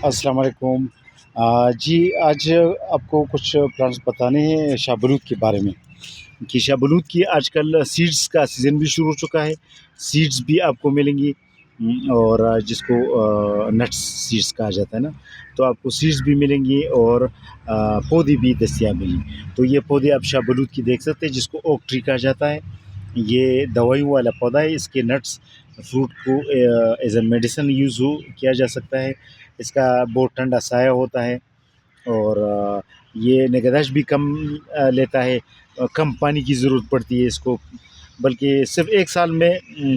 السلام علیکم۔ جی آج آپ کو کچھ پلانٹس بتانے ہیں شاہ بلوت کے بارے میں کہ شاہ بلوت کی آج کل سیڈز کا سیزن بھی شروع ہو چکا ہے۔ سیڈز بھی آپ کو ملیں گی، اور جس کو نٹس سیڈز کہا جاتا ہے نا، تو آپ کو سیڈز بھی ملیں گی اور پودے بھی دستیاب ملیں گی۔ تو یہ پودے آپ شاہ بلوت کی دیکھ سکتے ہیں، جس کو اوک ٹری کہا جاتا ہے۔ یہ دوائیوں والا پودا ہے۔ اس کے نٹس فروٹ کو ایز اے میڈیسن یوز کیا جا سکتا ہے۔ اس کا بہت ٹھنڈا سایہ ہوتا ہے، اور یہ نگہداشت بھی کم لیتا ہے۔ کم پانی کی ضرورت پڑتی ہے اس کو، بلکہ صرف ایک سال میں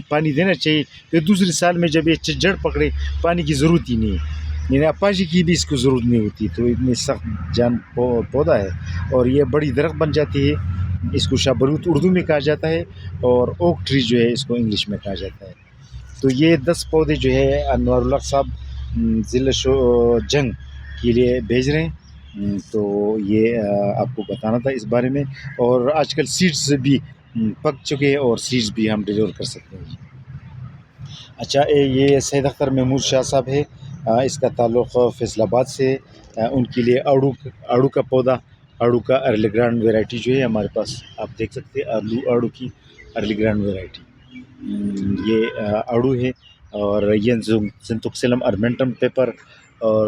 پانی دینا چاہیے، پھر دوسرے سال میں جب یہ جڑ پکڑے پانی کی ضرورت ہی نہیں ہے، یعنی اپاجی کی بھی اس کو ضرورت نہیں ہوتی۔ تو اتنی سخت جان پودا ہے، اور یہ بڑی درخت بن جاتی ہے۔ اس کو شاہ بلوت اردو میں کہا جاتا ہے، اور اوک ٹری جو ہے اس کو انگلش میں کہا جاتا ہے۔ تو یہ 10 پودے جو ہے انوار الحق صاحب ضلع جنگ کے لیے بھیج رہے ہیں۔ تو یہ آپ کو بتانا تھا اس بارے میں، اور آج کل سیڈز بھی پک چکے ہیں، اور سیڈز بھی ہم ڈلیور کر سکتے ہیں۔ اچھا، یہ سید اختر محمود شاہ صاحب ہے، اس کا تعلق فیصل آباد سے ہے۔ ان کے لیے آڑو کا پودا، آڑو کا ارلی گرانڈ ویرائٹی جو ہے ہمارے پاس آپ دیکھ سکتے ہیں، آڑو کی ارلی گرانڈ ویرائٹی یہ آڑو ہے۔ اور یہ سنتوکسلم ارمنٹم پیپر، اور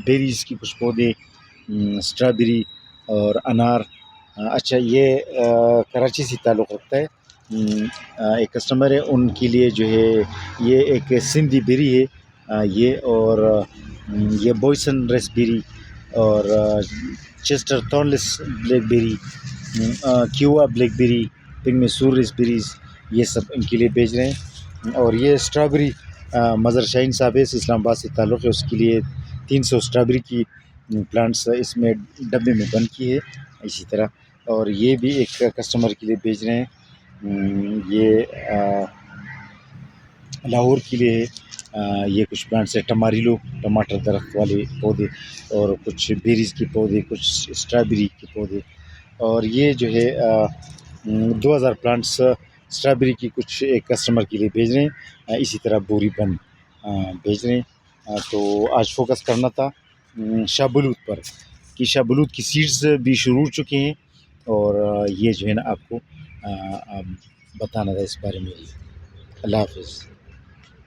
بیریز کی کچھ پودے، اسٹرابیری اور انار۔ اچھا، یہ کراچی سے تعلق رکھتا ہے۔ ایک کسٹمر ہے، ان کے لیے جو ہے یہ ایک سندھی بیری ہے یہ، اور یہ بوئسن ریس بیری، اور چیسٹر تھورنلیس بلیک بیری، کیوا بلیک بیری، پنگ میں سور ریس بیریز، یہ سب ان کے لیے بھیج رہے ہیں۔ اور یہ اسٹرابیری مظہر شاہین صاحب ہے، اسلام آباد سے تعلق ہے، اس کے لیے 300 اسٹرابیری کی پلانٹس اس میں ڈبے میں بند کی ہے اسی طرح۔ اور یہ بھی ایک کسٹمر کے لیے بھیج رہے ہیں، یہ لاہور کے لیے ہے۔ یہ کچھ پلانٹس ہے، ٹماریلو ٹماٹر درخت والے پودے، اور کچھ بیریز کے پودے، کچھ اسٹرابیری کے پودے۔ اور یہ جو ہے 2000 پلانٹس اسٹرابیری کی کچھ ایک کسٹمر کے لیے بھیج رہے ہیں، اسی طرح بوری بند بھیج رہے ہیں۔ تو آج فوکس کرنا تھا شاہ بلوت پر، کہ شاہ بلوت کی سیڈز بھی شروع ہو چکے ہیں، اور یہ جو ہے نا آپ کو بتانا تھا اس بارے میں۔ اللہ حافظ۔